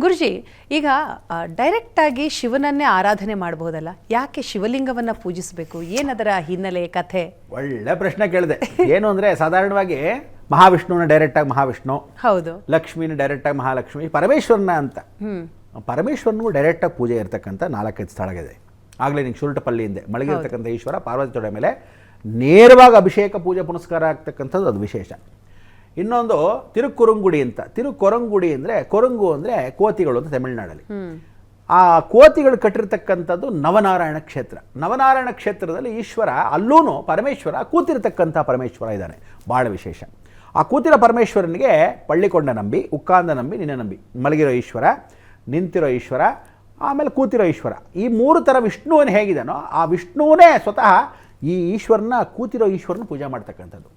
ಗುರುಜಿ, ಈಗ ಡೈರೆಕ್ಟಾಗಿ ಶಿವನನ್ನೇ ಆರಾಧನೆ ಮಾಡಬಹುದಲ್ಲ, ಯಾಕೆ ಶಿವಲಿಂಗವನ್ನು ಪೂಜಿಸಬೇಕು? ಏನದರ ಹಿನ್ನೆಲೆ, ಕಥೆ? ಒಳ್ಳೆ ಪ್ರಶ್ನೆ ಕೇಳಿದೆ. ಏನು ಅಂದರೆ, ಸಾಧಾರಣವಾಗಿ ಮಹಾವಿಷ್ಣುವನ್ನ ಡೈರೆಕ್ಟಾಗಿ ಮಹಾವಿಷ್ಣು, ಹೌದು, ಲಕ್ಷ್ಮೀನ ಡೈರೆಕ್ಟಾಗಿ ಮಹಾಲಕ್ಷ್ಮಿ, ಪರಮೇಶ್ವರನ ಅಂತ. ಪರಮೇಶ್ವರನಿಗೂ ಡೈರೆಕ್ಟಾಗಿ ಪೂಜೆ ಇರತಕ್ಕಂಥ 4-5 ಸ್ಥಳಗಳಿದೆ. ಆಗಲೇ ನಿಂಗೆ ಸುರುಟಪಲ್ಲಿ ಹಿಂದೆ ಮಲಗಿರ್ತಕ್ಕಂಥ ಈಶ್ವರ ಪಾರ್ವತಿ ತೊಡೆ ಮೇಲೆ ನೇರವಾಗಿ ಅಭಿಷೇಕ ಪೂಜೆ ಪುನಸ್ಕಾರ ಆಗ್ತಕ್ಕಂಥದ್ದು ಅದು ವಿಶೇಷ. ಇನ್ನೊಂದು ತಿರುಕೊರಂಗುಡಿ ಅಂತ. ತಿರುಕೊರಂಗುಡಿ ಅಂದರೆ, ಕೊರಂಗು ಅಂದರೆ ಕೋತಿಗಳು ಅಂತ ತಮಿಳುನಾಡಲ್ಲಿ. ಆ ಕೋತಿಗಳು ಕಟ್ಟಿರ್ತಕ್ಕಂಥದ್ದು ನವನಾರಾಯಣ ಕ್ಷೇತ್ರ. ನವನಾರಾಯಣ ಕ್ಷೇತ್ರದಲ್ಲಿ ಈಶ್ವರ, ಅಲ್ಲೂ ಪರಮೇಶ್ವರ ಕೂತಿರ್ತಕ್ಕಂಥ ಪರಮೇಶ್ವರ ಇದ್ದಾನೆ. ಭಾಳ ವಿಶೇಷ. ಆ ಕೂತಿರೋ ಪರಮೇಶ್ವರನಿಗೆ ಪಳ್ಳಿಕೊಂಡ ನಂಬಿ, ಉಕ್ಕಾಂದ ನಂಬಿ, ನಿನ್ನ ನಂಬಿ, ಮಲಗಿರೋ ಈಶ್ವರ, ನಿಂತಿರೋ ಈಶ್ವರ, ಆಮೇಲೆ ಕೂತಿರೋ ಈಶ್ವರ. ಈ 3 ಥರ ವಿಷ್ಣುವನು ಹೇಗಿದ್ದಾನೋ ಆ ವಿಷ್ಣುವೇ ಸ್ವತಃ ಈ ಈಶ್ವರನ, ಕೂತಿರೋ ಈಶ್ವರನ ಪೂಜೆ ಮಾಡ್ತಕ್ಕಂಥದ್ದು.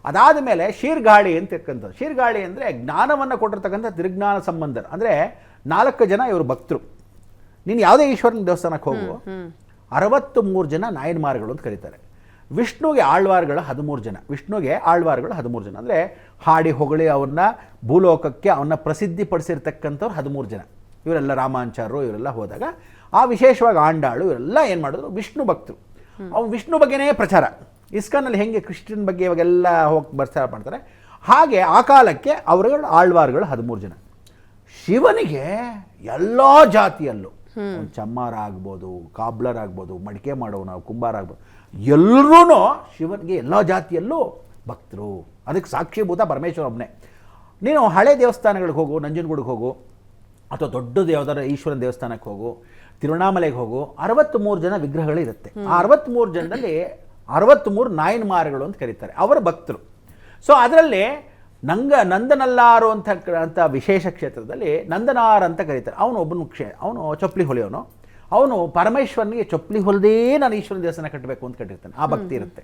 ಅದಾದ ಮೇಲೆ ಶೀರ್ಗಾಳಿ ಅಂತಕ್ಕಂಥದ್ದು. ಶೀರ್ಗಾಳಿ ಅಂದರೆ ಜ್ಞಾನವನ್ನು ಕೊಟ್ಟಿರ್ತಕ್ಕಂಥ ತಿರುಜ್ಞಾನ ಸಂಬಂಧರು. ಅಂದರೆ 4 ಜನ ಇವರು ಭಕ್ತರು. ನೀನು ಯಾವುದೇ ಈಶ್ವರನ ದೇವಸ್ಥಾನಕ್ಕೆ ಹೋಗು, 63 ಜನ ನಾಯನ್ಮಾರ್ಗಳು ಅಂತ ಕರೀತಾರೆ. ವಿಷ್ಣುಗೆ ಆಳ್ವಾರ್ಗಳು 13 ಜನ. ವಿಷ್ಣುಗೆ ಆಳ್ವಾರ್ಗಳು 13 ಜನ. ಅಂದರೆ ಹಾಡಿ ಹೊಗಳಿ ಅವ್ರನ್ನ ಭೂಲೋಕಕ್ಕೆ ಅವನ್ನ ಪ್ರಸಿದ್ಧಿಪಡಿಸಿರ್ತಕ್ಕಂಥವ್ರು 13 ಜನ. ಇವರೆಲ್ಲ ರಾಮಾಂಚಾರರು, ಇವರೆಲ್ಲ ಹೋದಾಗ ಆ ವಿಶೇಷವಾಗಿ ಆಂಡಾಳು ಇವರೆಲ್ಲ ಏನು ಮಾಡಿದ್ರು, ವಿಷ್ಣು ಭಕ್ತರು. ಅವ್ರು ವಿಷ್ಣು ಬಗ್ಗೆನೇ ಪ್ರಚಾರ. ಇಸ್ಕಾನಲ್ಲಿ ಹೆಂಗೆ ಕ್ರಿಶ್ಚಿಯನ್ ಬಗ್ಗೆ ಇವಾಗೆಲ್ಲ ಹೋಗಿ ಪ್ರಚಾರ ಮಾಡ್ತಾರೆ, ಹಾಗೆ ಆ ಕಾಲಕ್ಕೆ ಅವರುಗಳು ಆಳ್ವಾರ್ಗಳು 13 ಜನ. ಶಿವನಿಗೆ ಎಲ್ಲ ಜಾತಿಯಲ್ಲೂ, ಚಮ್ಮಾರ ಆಗ್ಬೋದು, ಕಾಬ್ಲರ್ ಆಗ್ಬೋದು, ಮಡಿಕೆ ಮಾಡೋನು, ಕುಂಬಾರ ಆಗ್ಬೋದು, ಎಲ್ಲರೂ ಶಿವನಿಗೆ ಎಲ್ಲ ಜಾತಿಯಲ್ಲೂ ಭಕ್ತರು. ಅದಕ್ಕೆ ಸಾಕ್ಷೀಭೂತ ಪರಮೇಶ್ವರ ಒಬ್ಬನೇ. ನೀನು ಹಳೆ ದೇವಸ್ಥಾನಗಳಿಗೆ ಹೋಗು, ನಂಜನಗೂಡಿಗೆ ಹೋಗು, ಅಥವಾ ದೊಡ್ಡದು ಯಾವುದಾದ್ರು ಈಶ್ವರನ ದೇವಸ್ಥಾನಕ್ಕೆ ಹೋಗು, ತಿರುವಣ್ಣಾಮಲೆಗೆ ಹೋಗು, 63 ಜನ ವಿಗ್ರಹಗಳಿರುತ್ತೆ. ಆ 63 ಜನದಲ್ಲಿ 63 ನಾಯನ್ಮಾರ್ಗಳು ಅಂತ ಕರೀತಾರೆ, ಅವರ ಭಕ್ತರು. ಸೊ ಅದರಲ್ಲಿ ನಂದನಲ್ಲಾರು ಅಂತ ವಿಶೇಷ ಕ್ಷೇತ್ರದಲ್ಲಿ ನಂದನಾರ್ ಅಂತ ಕರೀತಾರೆ. ಅವನು ಒಬ್ಬನು ಅವನು ಚಪ್ಪಲಿ ಹೊಲಿಯೋನು. ಅವನು ಪರಮೇಶ್ವರನಿಗೆ ಚಪ್ಪಲಿ ಹೊಲಿದೇ ನಾನು ಈಶ್ವರನ ದೇವಸ್ಥಾನ ಕಟ್ಟಬೇಕು ಅಂತ ಕಟ್ಟಿರ್ತಾನೆ. ಆ ಭಕ್ತಿ ಇರುತ್ತೆ.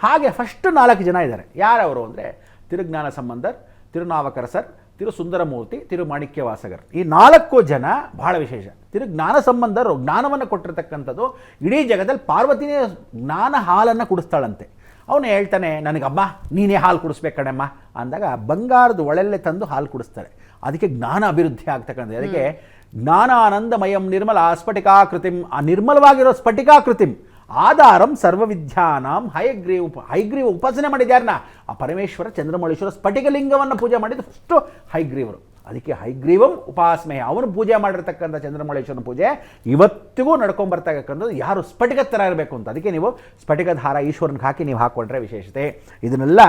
ಹಾಗೆ ಫಸ್ಟ್ 4 ಜನ ಇದ್ದಾರೆ. ಯಾರವರು ಅಂದರೆ ತಿರುಜ್ಞಾನ ಸಂಬಂಧರ್, ತಿರುನಾವಕರಸರ್, ತಿರು ಸುಂದರಮೂರ್ತಿ, ತಿರು ಮಾಣಿಕ್ಯವಾಸಗರ್. ಈ 4 ಜನ ಬಹಳ ವಿಶೇಷ. ತಿರು ಜ್ಞಾನ ಸಂಬಂಧರು ಜ್ಞಾನವನ್ನು ಕೊಟ್ಟಿರ್ತಕ್ಕಂಥದ್ದು. ಇಡೀ ಜಗದಲ್ಲಿ ಪಾರ್ವತಿನೇ ಜ್ಞಾನ ಹಾಲನ್ನು ಕುಡಿಸ್ತಾಳಂತೆ. ಅವನು ಹೇಳ್ತಾನೆ, ನನಗಮ್ಮ ನೀನೇ ಹಾಲು ಕುಡಿಸ್ಬೇಕು ಕಣಮ್ಮ ಅಂದಾಗ ಬಂಗಾರದ ಒಳೆಲ್ಲೇ ತಂದು ಹಾಲು ಕುಡಿಸ್ತಾರೆ. ಅದಕ್ಕೆ ಜ್ಞಾನ ಅಭಿವೃದ್ಧಿ ಆಗ್ತಕ್ಕಂಥದ್ದು. ಅದಕ್ಕೆ ಜ್ಞಾನಾನಂದಮಯಂ ನಿರ್ಮಲ ಸ್ಫಟಿಕಾಕೃತಿಂ, ಆ ನಿರ್ಮಲವಾಗಿರೋ ಸ್ಫಟಿಕಾಕೃತಿಂ ಆಧಾರಂ ಸರ್ವವಿದ್ಯಾನಾಂ ಹೈಗ್ರೀವ ಉಪಾಸನೆ ಮಾಡಿದ್ಯಾರನ್ನ ಆ ಪರಮೇಶ್ವರ ಚಂದ್ರಮೌಳೀಶ್ವರ ಸ್ಫಟಿಕಲಿಂಗವನ್ನು ಪೂಜೆ ಮಾಡಿದ್ದು ಫಸ್ಟು ಹೈಗ್ರೀವರು. ಅದಕ್ಕೆ ಹೈಗ್ರೀವಂ ಉಪಾಸಮೆ. ಅವನು ಪೂಜೆ ಮಾಡಿರ್ತಕ್ಕಂಥ ಚಂದ್ರಮೌಳೀಶ್ವರನ ಪೂಜೆ ಇವತ್ತಿಗೂ ನಡ್ಕೊಂಬರ್ತಕ್ಕಂಥದ್ದು. ಯಾರು ಸ್ಫಟಿಕದ ಥರ ಇರಬೇಕು ಅಂತ. ಅದಕ್ಕೆ ನೀವು ಸ್ಫಟಿಕದ ಹಾರ ಈಶ್ವರನಿಗೆ ಹಾಕಿ ನೀವು ಹಾಕ್ಕೊಂಡ್ರೆ ವಿಶೇಷತೆ. ಇದನ್ನೆಲ್ಲ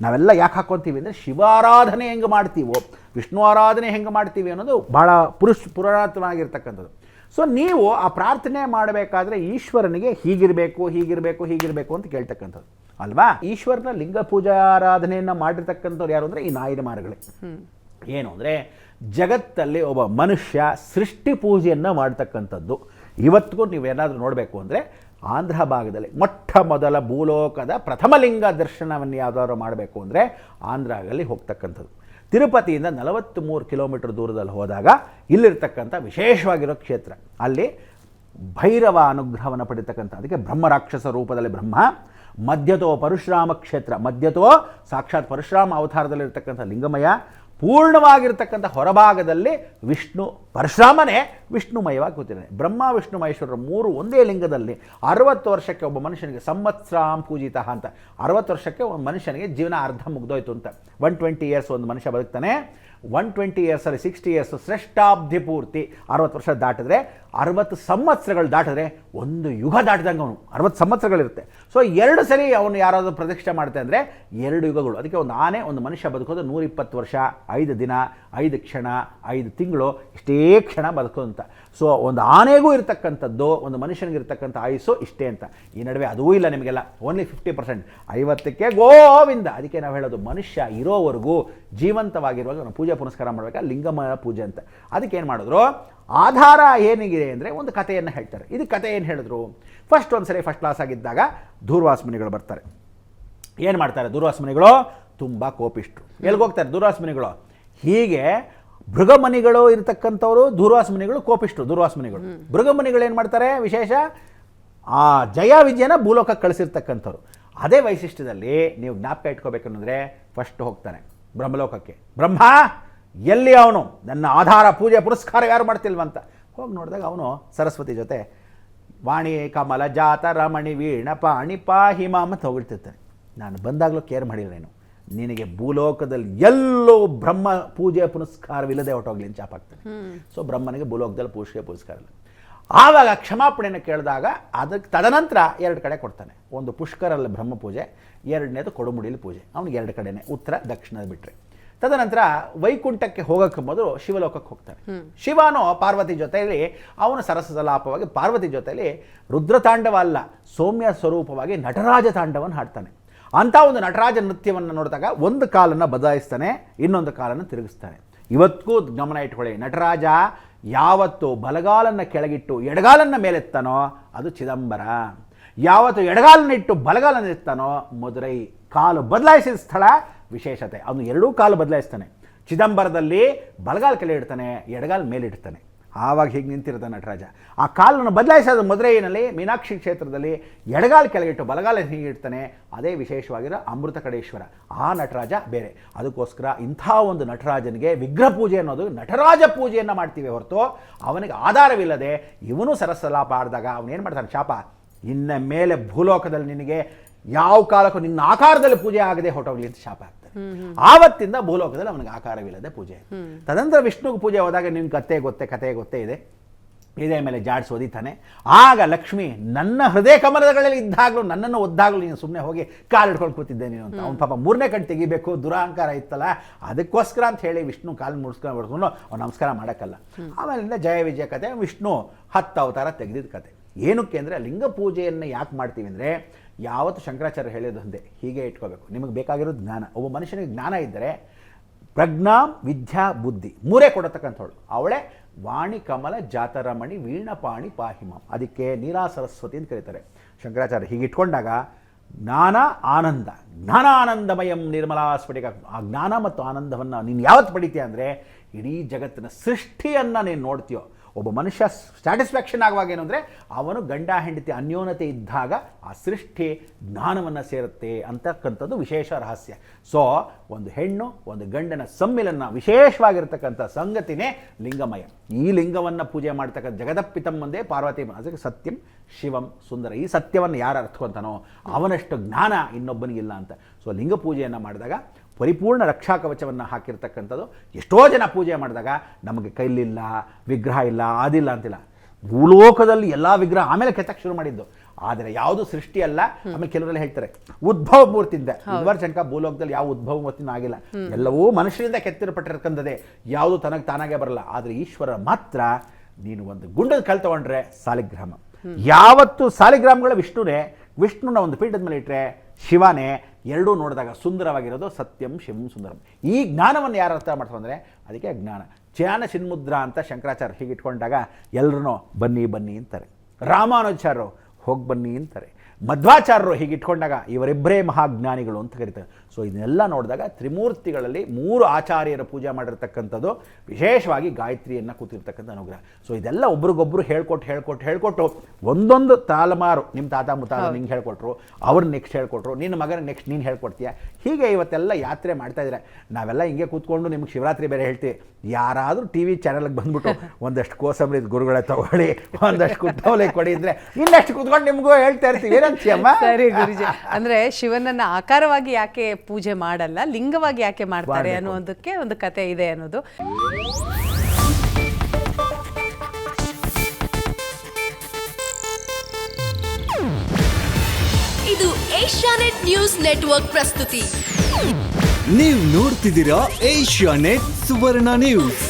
ನಾವೆಲ್ಲ ಯಾಕೆ ಹಾಕ್ಕೊತೀವಿ ಅಂದರೆ, ಶಿವಾರಾಧನೆ ಹೆಂಗೆ ಮಾಡ್ತೀವೋ, ವಿಷ್ಣು ಆರಾಧನೆ ಹೆಂಗೆ ಮಾಡ್ತೀವಿ ಅನ್ನೋದು ಭಾಳ ಪುರಾತನವಾಗಿರ್ತಕ್ಕಂಥದ್ದು. ಸೊ ನೀವು ಆ ಪ್ರಾರ್ಥನೆ ಮಾಡಬೇಕಾದ್ರೆ ಈಶ್ವರನಿಗೆ ಹೀಗಿರಬೇಕು ಹೀಗಿರಬೇಕು ಹೀಗಿರಬೇಕು ಅಂತ ಕೇಳ್ತಕ್ಕಂಥದ್ದು ಅಲ್ವಾ. ಈಶ್ವರನ ಲಿಂಗ ಪೂಜಾರಾಧನೆಯನ್ನು ಮಾಡಿರ್ತಕ್ಕಂಥವ್ರು ಯಾರು ಅಂದರೆ ಈ ನಾಯನ್ಮಾರ್ಗಳೇ. ಏನು ಅಂದರೆ, ಜಗತ್ತಲ್ಲಿ ಒಬ್ಬ ಮನುಷ್ಯ ಸೃಷ್ಟಿ ಪೂಜೆಯನ್ನು ಮಾಡ್ತಕ್ಕಂಥದ್ದು. ಇವತ್ತಿಗೂ ನೀವೇನಾದರೂ ನೋಡಬೇಕು ಅಂದರೆ ಆಂಧ್ರ ಭಾಗದಲ್ಲಿ ಮೊಟ್ಟ ಮೊದಲ ಭೂಲೋಕದ ಪ್ರಥಮ ಲಿಂಗ ದರ್ಶನವನ್ನು ಯಾವುದಾದ್ರು ಮಾಡಬೇಕು ಅಂದರೆ ಆಂಧ್ರಾಗಲ್ಲಿ ಹೋಗ್ತಕ್ಕಂಥದ್ದು. ತಿರುಪತಿಯಿಂದ 43 ಕಿಲೋಮೀಟರ್ ದೂರದಲ್ಲಿ ಹೋದಾಗ ಇಲ್ಲಿರ್ತಕ್ಕಂಥ ವಿಶೇಷವಾಗಿರೋ ಕ್ಷೇತ್ರ. ಅಲ್ಲಿ ಭೈರವ ಅನುಗ್ರಹವನ್ನು ಪಡಿತಕ್ಕಂಥ, ಅದಕ್ಕೆ ಬ್ರಹ್ಮರಾಕ್ಷಸ ರೂಪದಲ್ಲಿ ಬ್ರಹ್ಮ, ಮಧ್ಯತೋ ಪರಶುರಾಮ ಕ್ಷೇತ್ರ, ಮಧ್ಯತೋ ಸಾಕ್ಷಾತ್ ಪರಶುರಾಮ ಅವತಾರದಲ್ಲಿರ್ತಕ್ಕಂಥ ಲಿಂಗಮಯ, ಪೂರ್ಣವಾಗಿರ್ತಕ್ಕಂಥ ಹೊರಭಾಗದಲ್ಲಿ ವಿಷ್ಣು, ಪರಶುರಾಮನೇ ವಿಷ್ಣುಮಯವಾಗಿ ಕೂತಿದ್ದಾನೆ. ಬ್ರಹ್ಮ ವಿಷ್ಣು ಮಹೇಶ್ವರರು 3 ಒಂದೇ ಲಿಂಗದಲ್ಲಿ 60 ವರ್ಷಕ್ಕೆ ಒಬ್ಬ ಮನುಷ್ಯನಿಗೆ ಸಂವತ್ಸರಾಂ ಪೂಜಿತ ಅಂತ. 60 ವರ್ಷಕ್ಕೆ ಒಂದು ಮನುಷ್ಯನಿಗೆ ಜೀವನ ಅರ್ಧ ಮುಗ್ದೋಯ್ತು ಅಂತ. 120 ಇಯರ್ಸ್ ಒಂದು ಮನುಷ್ಯ ಬದುಕ್ತಾನೆ. 120 ಇಯರ್ಸಲ್ಲಿ 60 ಇಯರ್ಸ್ ಶ್ರೇಷ್ಠಾಬ್ಧಿ ಪೂರ್ತಿ. 60 ವರ್ಷ ದಾಟಿದ್ರೆ, 60 ಸಂವತ್ಸರಗಳು ದಾಟಿದ್ರೆ ಒಂದು ಯುಗ ದಾಟಿದಂಗೆ ಅವನು. 60 ಸಂವತ್ಸರಗಳಿರುತ್ತೆ. ಸೊ 2 ಸರಿ ಅವನು ಯಾರಾದರೂ ಪ್ರತಿಷ್ಠೆ ಮಾಡ್ತಾ ಅಂದರೆ 2 ಯುಗಗಳು. ಅದಕ್ಕೆ ಒಂದು ಆನೆ, ಒಂದು ಮನುಷ್ಯ ಬದುಕೋದು 120 ವರ್ಷ, 5 ದಿನ, 5 ಕ್ಷಣ, 5 ತಿಂಗಳು, ಇಷ್ಟೇ ಕ್ಷಣ ಬದುಕೋದಂತ. ಸೊ ಒಂದು ಆನೆಗೂ ಇರ್ತಕ್ಕಂಥದ್ದು, ಒಂದು ಮನುಷ್ಯನಿಗೆ ಇರ್ತಕ್ಕಂಥ ಆಯುಸ್ಸು ಇಷ್ಟೇ ಅಂತ. ಈ ನಡುವೆ ಅದೂ ಇಲ್ಲ ನಿಮಗೆಲ್ಲ. ಓನ್ಲಿ 50%, 50ಕ್ಕೆ ಗೋವಿಂದ. ಅದಕ್ಕೆ ನಾವು ಹೇಳೋದು, ಮನುಷ್ಯ ಇರೋವರೆಗೂ ಜೀವಂತವಾಗಿರುವಾಗ ನಾವು ಪೂಜೆ ಪುನಸ್ಕಾರ ಮಾಡಬೇಕಾ, ಲಿಂಗಮಯ ಪೂಜೆ ಅಂತ. ಅದಕ್ಕೆ ಏನು ಮಾಡಿದ್ರು, ಆಧಾರ ಏನಿದೆ ಅಂದರೆ ಒಂದು ಕಥೆಯನ್ನು ಹೇಳ್ತಾರೆ. ಇದು ಕಥೆ ಏನು ಹೇಳಿದ್ರು, ಫಸ್ಟ್ ಒಂದು ಸರಿ ಫಸ್ಟ್ ಕ್ಲಾಸ್ ಆಗಿದ್ದಾಗ ದೂರ್ವಾಸ ಮುನಿಗಳು ಬರ್ತಾರೆ. ಏನು ಮಾಡ್ತಾರೆ ದೂರ್ವಾಸ ಮುನಿಗಳು? ತುಂಬ ಕೋಪಿಷ್ಟ್ರು. ಎಲ್ಲಿಗೋಗ್ತಾರೆ ದೂರ್ವಾಸ ಮುನಿಗಳು? ಹೀಗೆ ಭೃಗಮನಿಗಳು ಇರತಕ್ಕಂಥವ್ರು ದೂರ್ವಾಸ ಮುನಿಗಳು ಕೋಪಿಷ್ಟ್ರು. ದೂರ್ವಾಸ ಮುನಿಗಳು, ಭೃಗಮನಿಗಳು ಏನು ಮಾಡ್ತಾರೆ ವಿಶೇಷ, ಆ ಜಯ ವಿಜಯನ ಭೂಲೋಕಕ್ಕೆ ಕಳಿಸಿರ್ತಕ್ಕಂಥವ್ರು. ಅದೇ ವೈಶಿಷ್ಟ್ಯದಲ್ಲಿ ನೀವು ಜ್ಞಾಪಕ ಇಟ್ಕೋಬೇಕಂದ್ರೆ ಫಸ್ಟ್ ಹೋಗ್ತಾನೆ ಬ್ರಹ್ಮಲೋಕಕ್ಕೆ. ಬ್ರಹ್ಮ ಎಲ್ಲಿ ಅವನು ನನ್ನ ಆಧಾರ ಪೂಜೆ ಪುರಸ್ಕಾರ ಯಾರು ಮಾಡ್ತಿಲ್ವಂತ ಹೋಗಿ ನೋಡಿದಾಗ ಅವನು ಸರಸ್ವತಿ ಜೊತೆ ವಾಣಿ ಕಮಲ ಜಾತ ರಮಣಿ ವೀಣ ಪಾಣಿ ಪಾಹಿ ಮಾಮ ಅಂತ ಹೋಗಿರ್ತಿರ್ತಾನೆ. ನಾನು ಬಂದಾಗಲೂ ಕೇರ್ ಮಾಡಿಲ್ಲೇನು, ನಿನಗೆ ಭೂಲೋಕದಲ್ಲಿ ಎಲ್ಲೋ ಬ್ರಹ್ಮ ಪೂಜೆ ಪುನಸ್ಕಾರವಿಲ್ಲದೆ ಹೊರಟೋಗ್ಲಿ ಅಂತ ಚಾಪಾಗ್ತಾನೆ. ಸೊ ಬ್ರಹ್ಮನಿಗೆ ಭೂಲೋಕದಲ್ಲಿ ಪೂಜೆ ಪುರಸ್ಕಾರ ಇಲ್ಲ. ಆವಾಗ ಕ್ಷಮಾಪಣೆಯನ್ನು ಕೇಳಿದಾಗ ಅದಕ್ಕೆ ತದನಂತರ 2 ಕಡೆ ಕೊಡ್ತಾನೆ. ಒಂದು ಪುಷ್ಕರಲ್ಲಿ ಬ್ರಹ್ಮ ಪೂಜೆ, 2ನೇದು ಕೊಡುಮುಡಿಲಿ ಪೂಜೆ. ಅವ್ನಿಗೆ 2 ಕಡೆನೇ, ಉತ್ತರ ದಕ್ಷಿಣದ ಬಿಟ್ಟರೆ. ತದನಂತರ ವೈಕುಂಠಕ್ಕೆ ಹೋಗೋಕ್ಕೆ ಮೊದಲು ಶಿವಲೋಕಕ್ಕೆ ಹೋಗ್ತಾನೆ. ಶಿವನು ಪಾರ್ವತಿ ಜೊತೆಯಲ್ಲಿ ಅವನು ಸರಸಲಾಪವಾಗಿ ಪಾರ್ವತಿ ಜೊತೆಯಲ್ಲಿ ರುದ್ರತಾಂಡವ ಅಲ್ಲ, ಸೌಮ್ಯ ಸ್ವರೂಪವಾಗಿ ನಟರಾಜ ತಾಂಡವನ್ನು ಹಾಡ್ತಾನೆ. ಅಂಥ ಒಂದು ನಟರಾಜ ನೃತ್ಯವನ್ನು ನೋಡಿದಾಗ ಒಂದು ಕಾಲನ್ನು ಬದಲಾಯಿಸ್ತಾನೆ, ಇನ್ನೊಂದು ಕಾಲನ್ನು ತಿರುಗಿಸ್ತಾನೆ. ಇವತ್ತಿಗೂ ಗಮನ ಇಟ್ಕೊಳ್ಳಿ, ನಟರಾಜ ಯಾವತ್ತು ಬಲಗಾಲನ್ನು ಕೆಳಗಿಟ್ಟು ಎಡಗಾಲನ್ನು ಮೇಲೆತ್ತಾನೋ ಅದು ಚಿದಂಬರ, ಯಾವತ್ತು ಎಡಗಾಲನ್ನು ಇಟ್ಟು ಬಲಗಾಲನ್ನು ಎತ್ತಾನೋ ಮದುರೈ. ಕಾಲು ಬದಲಾಯಿಸಿದ ಸ್ಥಳ ವಿಶೇಷತೆ. ಅವನು 2 ಕಾಲು ಬದಲಾಯಿಸ್ತಾನೆ. ಚಿದಂಬರದಲ್ಲಿ ಬಲಗಾಲ ಕೆಳಗೆ ಇಡ್ತಾನೆ, ಎಡಗಾಲ ಮೇಲಿಡ್ತಾನೆ. ಆವಾಗ ಹೀಗೆ ನಿಂತಿರ್ತಾನೆ ನಟರಾಜ. ಆ ಕಾಲನ್ನು ಬದಲಾಯಿಸೋದು ಮದುರೈನಲ್ಲಿ ಮೀನಾಕ್ಷಿ ಕ್ಷೇತ್ರದಲ್ಲಿ ಎಡಗಾಲ ಕೆಳಗಿಟ್ಟು ಬಲಗಾಲ ಹೀಗೆ ಇಡ್ತಾನೆ. ಅದೇ ವಿಶೇಷವಾಗಿರೋ ಅಮೃತ ಕಡೇಶ್ವರ. ಆ ನಟರಾಜ ಬೇರೆ. ಅದಕ್ಕೋಸ್ಕರ ಇಂಥ ಒಂದು ನಟರಾಜನಿಗೆ ವಿಗ್ರಹ ಪೂಜೆ ಅನ್ನೋದು ನಟರಾಜ ಪೂಜೆಯನ್ನು ಮಾಡ್ತೀವಿ ಹೊರತು ಅವನಿಗೆ ಆಧಾರವಿಲ್ಲದೆ ಇವನು ಸರಸಲಾಪ ಆಡಿದಾಗ ಅವನೇನು ಮಾಡ್ತಾನೆ, ಶಾಪ, ಇನ್ನ ಮೇಲೆ ಭೂಲೋಕದಲ್ಲಿ ನಿನಗೆ ಯಾವ ಕಾಲಕ್ಕೂ ನಿನ್ನ ಆಕಾರದಲ್ಲಿ ಪೂಜೆ ಆಗದೆ ಹೊರಟೋಗ್ಲಿ ಅಂತ ಶಾಪ ಆಗ್ತದೆ. ಆವತ್ತಿಂದ ಭೂಲೋಕದಲ್ಲಿ ಅವನಿಗೆ ಆಕಾರವಿಲ್ಲದೆ ಪೂಜೆ. ತದನಂತರ ವಿಷ್ಣುಗೆ ಪೂಜೆ ಹೋದಾಗ ನಿನ್ನ ಕತೆ ಗೊತ್ತೇ ಇದೆ. ಇದೇ ಮೇಲೆ ಜಾಡಿಸಿ ಒದಿತಾನೆ. ಆಗ ಲಕ್ಷ್ಮಿ ನನ್ನ ಹೃದಯ ಕಮಲಗಳಲ್ಲಿ ಇದ್ದಾಗಲೂ ನನ್ನನ್ನು ಒದ್ದಾಗಲೂ ನೀನು ಸುಮ್ಮನೆ ಹೋಗಿ ಕಾಲು ಹಿಡ್ಕೊಂಡು ಕೂತಿದ್ದೆ ನೀನು ಅಂತ. ಅವ್ನು ಪಾಪ 3ನೇ ಕಣ್ಣು ತೆಗಿಬೇಕು, ದುರಹಂಕಾರ ಇತ್ತಲ್ಲ, ಅದಕ್ಕೋಸ್ಕರ ಅಂತ ಹೇಳಿ ವಿಷ್ಣು ಕಾಲು ಮುಡ್ಸ್ಕೊಂಡು ಹೊಡ್ಕೊಂಡು ಅವ್ನು ನಮಸ್ಕಾರ ಮಾಡೋಕ್ಕಲ್ಲ. ಆಮೇಲಿಂದ ಜಯ ವಿಜಯ ಕತೆ, ವಿಷ್ಣು 10 ಅವತಾರ ತೆಗೆದಿದ್ದ ಕತೆ. ಏನಕ್ಕೆ ಅಂದರೆ ಲಿಂಗ ಪೂಜೆಯನ್ನು ಯಾಕೆ ಮಾಡ್ತೀವಿ ಅಂದರೆ, ಯಾವತ್ತು ಶಂಕರಾಚಾರ್ಯ ಹೇಳಿದ್ದು ಒಂದೇ, ಹೀಗೆ ಇಟ್ಕೋಬೇಕು. ನಿಮಗೆ ಬೇಕಾಗಿರೋದು ಜ್ಞಾನ. ಒಬ್ಬ ಮನುಷ್ಯನಿಗೆ ಜ್ಞಾನ ಇದ್ದರೆ ಪ್ರಜ್ಞಾ ವಿದ್ಯಾ ಬುದ್ಧಿ 3 ಕೊಡತಕ್ಕಂಥವಳು ಅವಳೇ ವಾಣಿ ಕಮಲ ಜಾತರಮಣಿ ವೀಣಪಾಣಿ ಪಾಹಿಮಾಂ. ಅದಕ್ಕೆ ನೀಲಾ ಸರಸ್ವತಿ ಅಂತ ಕರೀತಾರೆ. ಶಂಕರಾಚಾರ್ಯ ಹೀಗೆ ಇಟ್ಕೊಂಡಾಗ ಜ್ಞಾನ ಆನಂದ, ಜ್ಞಾನ ಆನಂದಮಯಂ ನಿರ್ಮಲಾ ಸ್ಫಟಿಕ. ಆ ಜ್ಞಾನ ಮತ್ತು ಆನಂದವನ್ನು ನೀನು ಯಾವತ್ತು ಪಡಿತೀಯ ಅಂದರೆ ಇಡೀ ಜಗತ್ತಿನ ಸೃಷ್ಟಿಯನ್ನು ನೀನು ನೋಡ್ತೀಯೋ. ಒಬ್ಬ ಮನುಷ್ಯ ಸ್ಯಾಟಿಸ್ಫ್ಯಾಕ್ಷನ್ ಆಗುವಾಗ ಏನು ಅಂದರೆ ಅವನು ಗಂಡ ಹೆಂಡತಿ ಅನ್ಯೋನ್ಯತೆ ಇದ್ದಾಗ ಆ ಸೃಷ್ಟಿ ಜ್ಞಾನವನ್ನು ಸೇರುತ್ತೆ ಅಂತಕ್ಕಂಥದ್ದು ವಿಶೇಷ ರಹಸ್ಯ. ಸೊ ಒಂದು ಹೆಣ್ಣು ಒಂದು ಗಂಡನ ಸಮ್ಮಿಲನ ವಿಶೇಷವಾಗಿರ್ತಕ್ಕಂಥ ಸಂಗತಿನೇ ಲಿಂಗಮಯ. ಈ ಲಿಂಗವನ್ನು ಪೂಜೆ ಮಾಡ್ತಕ್ಕಂಥ ಜಗದಪ್ಪಿತಂ ಒಂದೇ ಪಾರ್ವತಿ. ಅದಕ್ಕೆ ಸತ್ಯಂ ಶಿವಂ ಸುಂದರ. ಈ ಸತ್ಯವನ್ನು ಯಾರು ಅರ್ಥಕೊಂತಾನೋ ಅವನಷ್ಟು ಜ್ಞಾನ ಇನ್ನೊಬ್ಬನಿಗಿಲ್ಲ ಅಂತ. ಸೊ ಲಿಂಗ ಪೂಜೆಯನ್ನು ಮಾಡಿದಾಗ ಪರಿಪೂರ್ಣ ರಕ್ಷಾ ಕವಚವನ್ನು ಹಾಕಿರ್ತಕ್ಕಂಥದ್ದು. ಎಷ್ಟೋ ಜನ ಪೂಜೆ ಮಾಡಿದಾಗ ನಮಗೆ ಕೈಲಿಲ್ಲ, ವಿಗ್ರಹ ಇಲ್ಲ, ಅದಿಲ್ಲ ಅಂತಿಲ್ಲ. ಭೂಲೋಕದಲ್ಲಿ ಎಲ್ಲ ವಿಗ್ರಹ ಆಮೇಲೆ ಕೆತ್ತಕ್ಕೆ ಶುರು ಮಾಡಿದ್ದು, ಆದರೆ ಯಾವುದು ಸೃಷ್ಟಿ ಅಲ್ಲ. ಆಮೇಲೆ ಕೆಲವರೆಲ್ಲ ಹೇಳ್ತಾರೆ ಉದ್ಭವ ಮೂರ್ತಿಯಿಂದ. ಇದುವರೆ ತನಕ ಭೂಲೋಕದಲ್ಲಿ ಯಾವ ಉದ್ಭವ ಮೂರ್ತಿನೂ ಆಗಿಲ್ಲ, ಎಲ್ಲವೂ ಮನುಷ್ಯರಿಂದ ಕೆತ್ತಿರಪಟ್ಟಿರ್ತಕ್ಕಂಥದ್ದೇ. ಯಾವುದು ತನಗೆ ತಾನಾಗೆ ಬರಲ್ಲ. ಆದರೆ ಈಶ್ವರ ಮಾತ್ರ, ನೀನು ಒಂದು ಗುಂಡದ ಕಲ್ ತಗೊಂಡ್ರೆ ಸಾಲಿಗ್ರಾಮ. ಯಾವತ್ತು ಸಾಲಿಗ್ರಾಮಗಳ ವಿಷ್ಣುನೇ, ವಿಷ್ಣುನ ಒಂದು ಪೀಠದ ಮೇಲೆ ಇಟ್ಟರೆ ಶಿವನೇ. ಎರಡೂ ನೋಡಿದಾಗ ಸುಂದರವಾಗಿರೋದು ಸತ್ಯಂ ಶಿವಂ ಸುಂದರಂ. ಈ ಜ್ಞಾನವನ್ನು ಯಾರು ಅರ್ಥ ಮಾಡ್ಕೊಂಡ್ರೆ ಅದಕ್ಕೆ ಜ್ಞಾನ. ಜ್ಞಾನ ಚಿನ್ಮುದ್ರಾ ಅಂತ ಶಂಕರಾಚಾರ್ಯ ಹೀಗೆ ಇಟ್ಕೊಂಡಾಗ ಎಲ್ಲರೂ ಬನ್ನಿ ಬನ್ನಿ ಅಂತಾರೆ. ರಾಮಾನುಜಾಚಾರ್ಯರು ಹೋಗಿ ಬನ್ನಿ ಅಂತಾರೆ. ಮಧ್ವಾಚಾರ್ಯರು ಹೀಗೆ ಇಟ್ಕೊಂಡಾಗ ಇವರಿಬ್ಬರೇ ಮಹಾಜ್ಞಾನಿಗಳು ಅಂತ ಕರೀತಾರೆ. ಸೊ ಇದನ್ನೆಲ್ಲ ನೋಡಿದಾಗ ತ್ರಿಮೂರ್ತಿಗಳಲ್ಲಿ 3 ಆಚಾರ್ಯರ ಪೂಜೆ ಮಾಡಿರ್ತಕ್ಕಂಥದ್ದು, ವಿಶೇಷವಾಗಿ ಗಾಯತ್ರಿಯನ್ನು ಕೂತಿರ್ತಕ್ಕಂಥ ಅನುಗ್ರಹ. ಸೊ ಇದೆಲ್ಲ ಒಬ್ರಿಗೊಬ್ರು ಹೇಳ್ಕೊಟ್ಟು ಒಂದೊಂದು ತಲೆಮಾರು, ನಿಮ್ಮ ತಾತ ಮುತ್ತಾತ ನಿಂಗೆ ಹೇಳ್ಕೊಟ್ರು, ಅವ್ರು ನೆಕ್ಸ್ಟ್ ಹೇಳ್ಕೊಟ್ರು, ನಿನ್ನ ಮಗನಿಗೆ ನೆಕ್ಸ್ಟ್ ನೀನು ಹೇಳ್ಕೊಡ್ತೀಯ. ಹೀಗೆ ಇವತ್ತೆಲ್ಲ ಯಾತ್ರೆ ಮಾಡ್ತಾ ಇದ್ದಾರೆ. ನಾವೆಲ್ಲ ಹಿಂಗೆ ಕೂತ್ಕೊಂಡು ನಿಮ್ಗೆ ಶಿವರಾತ್ರಿ ಬೇರೆ ಹೇಳ್ತೀವಿ. ಯಾರಾದರೂ ಟಿ ವಿ ಚಾನಲ್ಗೆ ಬಂದ್ಬಿಟ್ಟು ಒಂದಷ್ಟು ಕೋಸಂಬರಿ ಗುರುಗಳೇ ತಗೊಳ್ಳಿ, ಒಂದಷ್ಟು ಕುಟ್ಟವಲೆ ಕೊಡಿ ಅಂದರೆ ಇನ್ನಷ್ಟು ಕೂತ್ಕೊಂಡು ನಿಮಗೂ ಹೇಳ್ತಾ ಇರ್ತೀವಿ. ಏನಂತೀಯಮ್ಮ? ಸರಿ ಗುರುಜಿ. ಅಂದ್ರೆ ಶಿವನನ್ನ ಆಕಾರವಾಗಿ ಯಾಕೆ ಪೂಜೆ ಮಾಡಲ್ಲ, ಲಿಂಗವಾಗಿ ಯಾಕೆ ಮಾಡ್ತಾರೆ ಅನ್ನೋದಕ್ಕೆ ಒಂದು ಕತೆ ಇದೆ ಅನ್ನೋದು. ಇದು ಏಷ್ಯಾನೆಟ್ ನ್ಯೂಸ್ ನೆಟ್ವರ್ಕ್ ಪ್ರಸ್ತುತಿ. ನೀವು ನೋಡ್ತಿದ್ದೀರಾ ಏಷ್ಯಾನೆಟ್ ಸುವರ್ಣ ನ್ಯೂಸ್.